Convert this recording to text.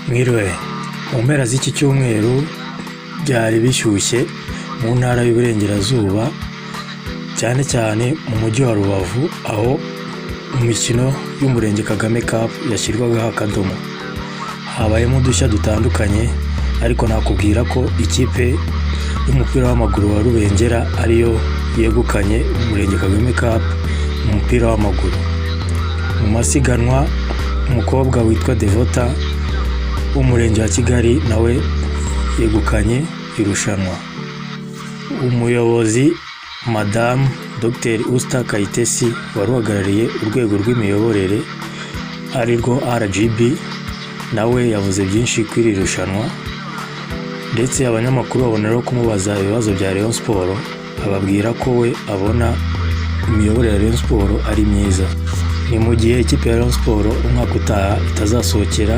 Mwiriwe, mu mpera z'iki cyumweru byari bishyushye mu ntara y'Uburengerazuba, cyane cyane mu mujyi wa Rubavu, aho mu mikino y'Umurenge Kagame Cup yashyirwagaho akadomo. Habayemo udushya dutandukanye, ariko nakubwira ko ikipe y'umupira w'amaguru wa Rubengera ariyo yegukanye Umurenge Kagame Cup mu mupira w'amaguru. Mu masiganwa, umukobwa witwa Devota w'Umurenge wa Kigali nawe yegukanye irushanwa. Umuyobozi Madamu Dr Usta Kayitesi wari uhagarariye urwego rw'imiyoborere ari rwo RGB, nawe yavuze byinshi kuri iri rushanwa, ndetse abanyamakuru baboneraho kumubaza ibibazo bya Rayon Sport, ababwira ko we abona imiyoborere ya Rayon Sport ari myiza. Ni mu gihe ikipe ya Rayon Sport umwaka utaha itazasohokera